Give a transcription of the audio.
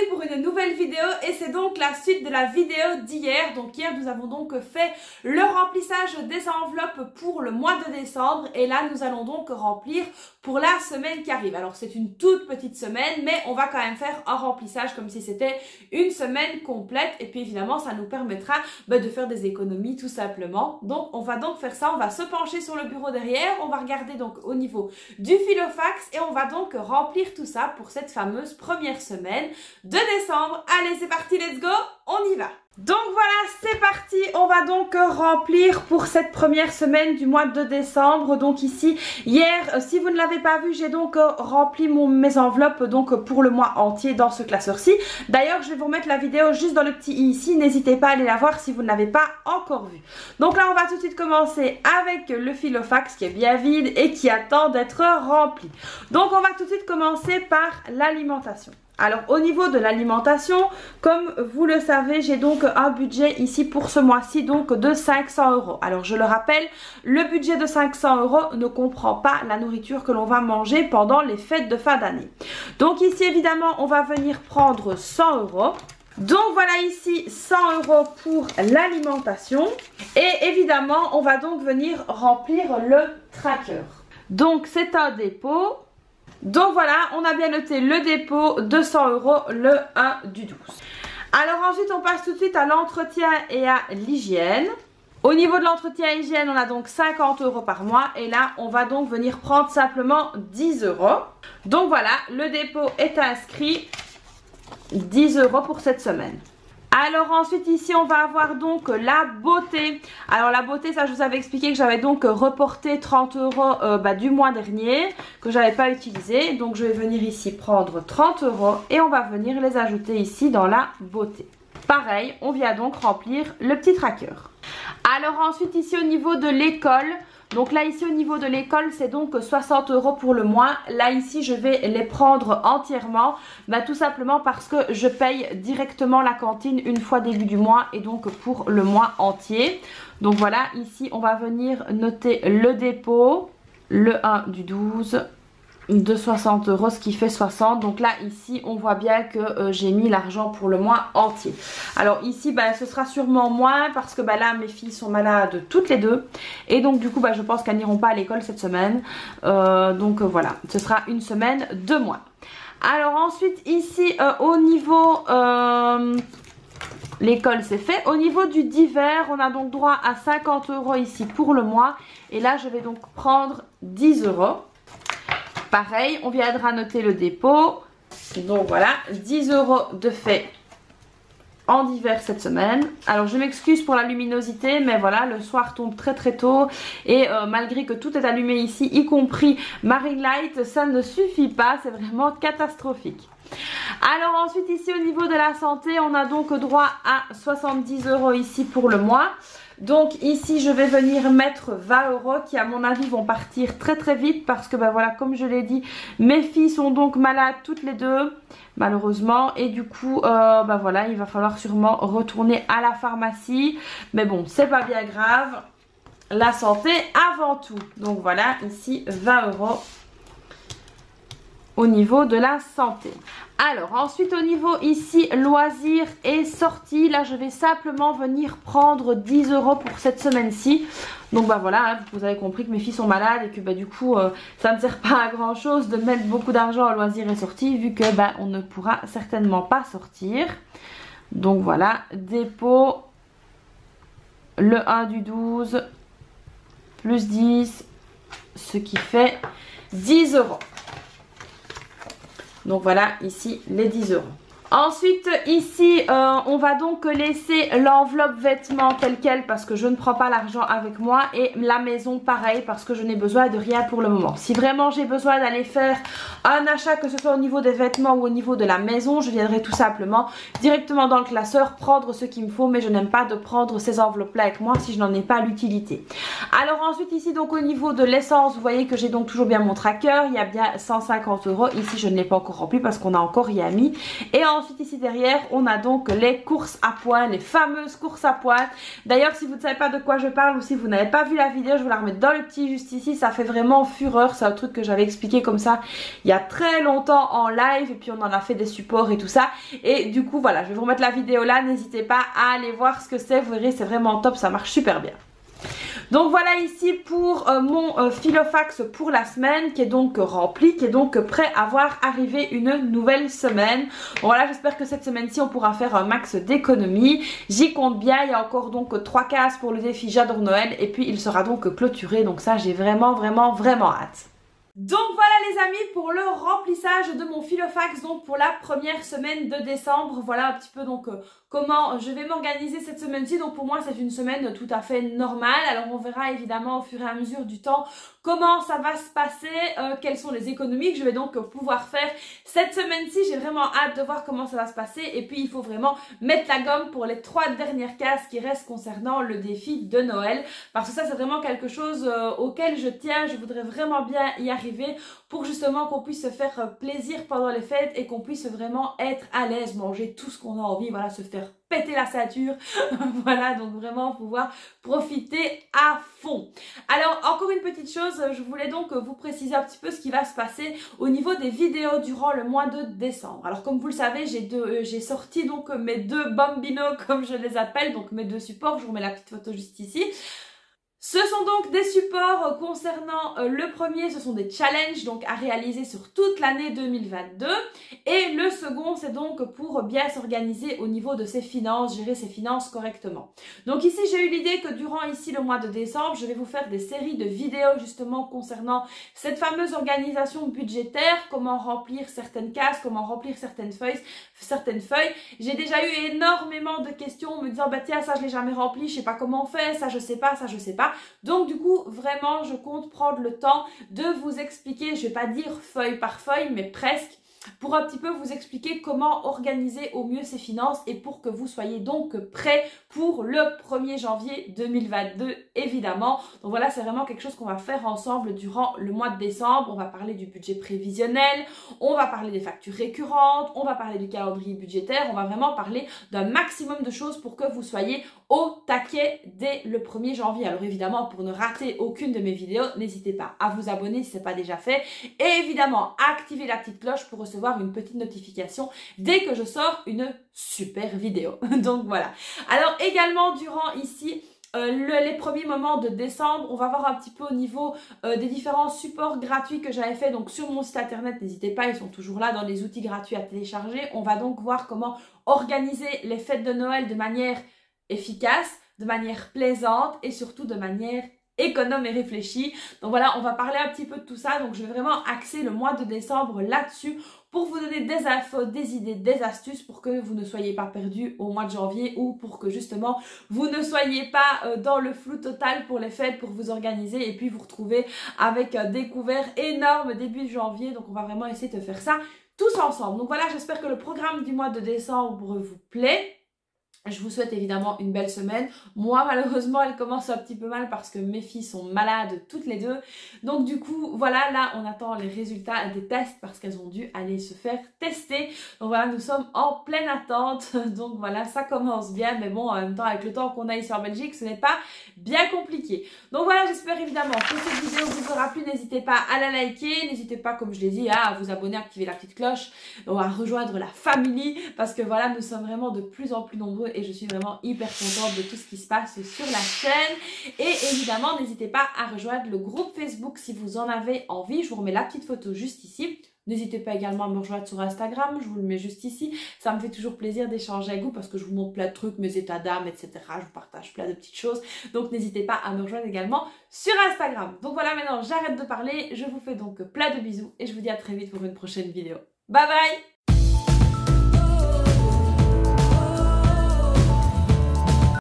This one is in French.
pour une nouvelle vidéo et c'est donc la suite de la vidéo d'hier. Donc hier nous avons donc fait le remplissage des enveloppes pour le mois de décembre et là nous allons donc remplir pour la semaine qui arrive. Alors c'est une toute petite semaine mais on va quand même faire un remplissage comme si c'était une semaine complète et puis évidemment ça nous permettra de faire des économies tout simplement. Donc on va donc faire ça, on va se pencher sur le bureau derrière, on va regarder donc au niveau du filofax et on va donc remplir tout ça pour cette fameuse première semaine de décembre. Allez, c'est parti, let's go, on y va. Donc voilà, c'est parti, on va donc remplir pour cette première semaine du mois de décembre. Donc ici, hier, si vous ne l'avez pas vu, j'ai donc rempli mes enveloppes donc pour le mois entier dans ce classeur-ci. D'ailleurs, je vais vous remettre la vidéo juste dans le petit i ici, n'hésitez pas à aller la voir si vous ne l'avez pas encore vue. Donc là, on va tout de suite commencer avec le filofax qui est bien vide et qui attend d'être rempli. Donc on va tout de suite commencer par l'alimentation. Alors au niveau de l'alimentation, comme vous le savez, j'ai donc un budget ici pour ce mois-ci donc de 500 €. Alors je le rappelle, le budget de 500 € ne comprend pas la nourriture que l'on va manger pendant les fêtes de fin d'année. Donc ici évidemment on va venir prendre 100 €. Donc voilà ici 100 € pour l'alimentation et évidemment on va donc venir remplir le tracker. Donc c'est un dépôt. Donc voilà, on a bien noté le dépôt de 100 € le 1 du 12. Alors ensuite on passe tout de suite à l'entretien et à l'hygiène. Au niveau de l'entretien et hygiène, on a donc 50 € par mois et là on va donc venir prendre simplement 10 €. Donc voilà, le dépôt est inscrit, 10 € pour cette semaine. Alors ensuite ici on va avoir donc la beauté. Alors la beauté, ça je vous avais expliqué que j'avais donc reporté 30 € du mois dernier que j'avais pas utilisé. Donc je vais venir ici prendre 30 € et on va venir les ajouter ici dans la beauté. Pareil, on vient donc remplir le petit tracker. Alors ensuite ici au niveau de l'école, donc là ici au niveau de l'école c'est donc 60 € pour le mois. Là ici je vais les prendre entièrement, tout simplement parce que je paye directement la cantine une fois début du mois et donc pour le mois entier. Donc voilà, ici on va venir noter le dépôt, le 1 du 12 de 60 €, ce qui fait 60. Donc là ici on voit bien que j'ai mis l'argent pour le mois entier. Alors ici ce sera sûrement moins parce que là mes filles sont malades toutes les deux et donc du coup je pense qu'elles n'iront pas à l'école cette semaine. Donc voilà, ce sera une semaine de moins. Alors ensuite ici au niveau l'école c'est fait. Au niveau du divers, on a donc droit à 50 € ici pour le mois et là je vais donc prendre 10 €. Pareil, on viendra noter le dépôt. Donc voilà, 10 € de fait en divers cette semaine. Alors je m'excuse pour la luminosité, mais voilà, le soir tombe très très tôt. Et malgré que tout est allumé ici, y compris ma ring light, ça ne suffit pas, c'est vraiment catastrophique. Alors ensuite ici au niveau de la santé, on a donc droit à 70 € ici pour le mois. Donc ici je vais venir mettre 20 € qui à mon avis vont partir très très vite parce que voilà, comme je l'ai dit, mes filles sont donc malades toutes les deux malheureusement et du coup voilà, il va falloir sûrement retourner à la pharmacie, mais bon c'est pas bien grave, la santé avant tout. Donc voilà, ici 20 € au niveau de la santé. Alors ensuite au niveau ici loisirs et sorties, là je vais simplement venir prendre 10 € pour cette semaine-ci. Donc voilà, vous avez compris que mes filles sont malades et que du coup ça ne sert pas à grand chose de mettre beaucoup d'argent à loisirs et sorties vu que on ne pourra certainement pas sortir. Donc voilà, dépôt, le 1 du 12 plus 10, ce qui fait 10 €. Donc voilà ici les 10 €. Ensuite ici on va donc laisser l'enveloppe vêtements telle quelle parce que je ne prends pas l'argent avec moi et la maison pareil parce que je n'ai besoin de rien pour le moment. Si vraiment j'ai besoin d'aller faire un achat, que ce soit au niveau des vêtements ou au niveau de la maison, je viendrai tout simplement directement dans le classeur prendre ce qu'il me faut, mais je n'aime pas de prendre ces enveloppes là avec moi si je n'en ai pas l'utilité. Alors ensuite ici donc au niveau de l'essence, vous voyez que j'ai donc toujours bien mon tracker, il y a bien 150 €. Ici je ne l'ai pas encore rempli parce qu'on a encore rien mis. Et ensuite ici derrière, on a donc les courses à points, les fameuses courses à points. D'ailleurs, si vous ne savez pas de quoi je parle ou si vous n'avez pas vu la vidéo, je vais la remettre dans le petit juste ici. Ça fait vraiment fureur, c'est un truc que j'avais expliqué comme ça il y a très longtemps en live et puis on en a fait des supports et tout ça. Et du coup, voilà, je vais vous remettre la vidéo là. N'hésitez pas à aller voir ce que c'est, vous verrez, c'est vraiment top, ça marche super bien. Donc voilà ici pour mon Filofax pour la semaine qui est donc rempli, qui est donc prêt à voir arriver une nouvelle semaine. Bon, voilà, j'espère que cette semaine-ci on pourra faire un max d'économies. J'y compte bien, il y a encore donc 3 cases pour le défi J'adore Noël et puis il sera donc clôturé. Donc ça j'ai vraiment hâte. Donc voilà les amis pour le remplissage de mon Filofax donc pour la première semaine de décembre. Voilà un petit peu donc comment je vais m'organiser cette semaine-ci. Donc pour moi c'est une semaine tout à fait normale. Alors on verra évidemment au fur et à mesure du temps comment ça va se passer, quelles sont les économies que je vais donc pouvoir faire cette semaine-ci. J'ai vraiment hâte de voir comment ça va se passer et puis il faut vraiment mettre la gomme pour les 3 dernières cases qui restent concernant le défi de Noël parce que ça c'est vraiment quelque chose auquel je tiens. Je voudrais vraiment bien y arriver pour justement qu'on puisse se faire plaisir pendant les fêtes et qu'on puisse vraiment être à l'aise, manger tout ce qu'on a envie, voilà, se faire péter la ceinture, voilà, donc vraiment pouvoir profiter à fond. Alors encore une petite chose, je voulais donc vous préciser un petit peu ce qui va se passer au niveau des vidéos durant le mois de décembre. Alors comme vous le savez, j'ai sorti donc mes 2 bambinos comme je les appelle, donc mes 2 supports, je vous remets la petite photo juste ici. Ce sont donc des supports concernant le premier, ce sont des challenges donc à réaliser sur toute l'année 2022 et le second c'est donc pour bien s'organiser au niveau de ses finances, gérer ses finances correctement. Donc ici j'ai eu l'idée que durant ici le mois de décembre, je vais vous faire des séries de vidéos justement concernant cette fameuse organisation budgétaire, comment remplir certaines cases, comment remplir certaines feuilles. J'ai déjà eu énormément de questions me disant bah tiens ça je l'ai jamais rempli, je sais pas comment on fait, ça je sais pas, ça je sais pas. Donc du coup vraiment je compte prendre le temps de vous expliquer, je vais pas dire feuille par feuille mais presque, pour un petit peu vous expliquer comment organiser au mieux ses finances et pour que vous soyez donc prêts pour le 1er janvier 2022 évidemment. Donc voilà, c'est vraiment quelque chose qu'on va faire ensemble durant le mois de décembre. On va parler du budget prévisionnel, on va parler des factures récurrentes, on va parler du calendrier budgétaire, on va vraiment parler d'un maximum de choses pour que vous soyez au taquet dès le 1er janvier. Alors évidemment, pour ne rater aucune de mes vidéos, n'hésitez pas à vous abonner si ce n'est pas déjà fait et évidemment activer la petite cloche pour recevoir une petite notification dès que je sors une super vidéo. Donc voilà. Alors également durant ici les premiers moments de décembre, on va voir un petit peu au niveau des différents supports gratuits que j'avais fait donc sur mon site internet. N'hésitez pas, ils sont toujours là dans les outils gratuits à télécharger. On va donc voir comment organiser les fêtes de Noël de manière efficace, de manière plaisante et surtout de manière économe et réfléchie. Donc voilà, on va parler un petit peu de tout ça. Donc je vais vraiment axer le mois de décembre là-dessus pour vous donner des infos, des idées, des astuces pour que vous ne soyez pas perdus au mois de janvier ou pour que justement vous ne soyez pas dans le flou total pour les fêtes, pour vous organiser et puis vous retrouver avec un découvert énorme début janvier. Donc on va vraiment essayer de faire ça tous ensemble. Donc voilà, j'espère que le programme du mois de décembre vous plaît. Je vous souhaite évidemment une belle semaine. Moi, malheureusement, elle commence un petit peu mal parce que mes filles sont malades toutes les deux. Donc du coup, voilà, là, on attend les résultats des tests parce qu'elles ont dû aller se faire tester. Donc voilà, nous sommes en pleine attente. Donc voilà, ça commence bien. Mais bon, en même temps, avec le temps qu'on a ici en Belgique, ce n'est pas bien compliqué. Donc voilà, j'espère évidemment que cette vidéo vous aura plu. N'hésitez pas à la liker. N'hésitez pas, comme je l'ai dit, à vous abonner, à activer la petite cloche. À rejoindre la famille parce que voilà, nous sommes vraiment de plus en plus nombreux et je suis vraiment hyper contente de tout ce qui se passe sur la chaîne. Et évidemment, n'hésitez pas à rejoindre le groupe Facebook si vous en avez envie. Je vous remets la petite photo juste ici. N'hésitez pas également à me rejoindre sur Instagram, je vous le mets juste ici. Ça me fait toujours plaisir d'échanger avec vous parce que je vous montre plein de trucs, mes états d'âme, etc. Je vous partage plein de petites choses. Donc n'hésitez pas à me rejoindre également sur Instagram. Donc voilà, maintenant j'arrête de parler. Je vous fais donc plein de bisous et je vous dis à très vite pour une prochaine vidéo. Bye bye!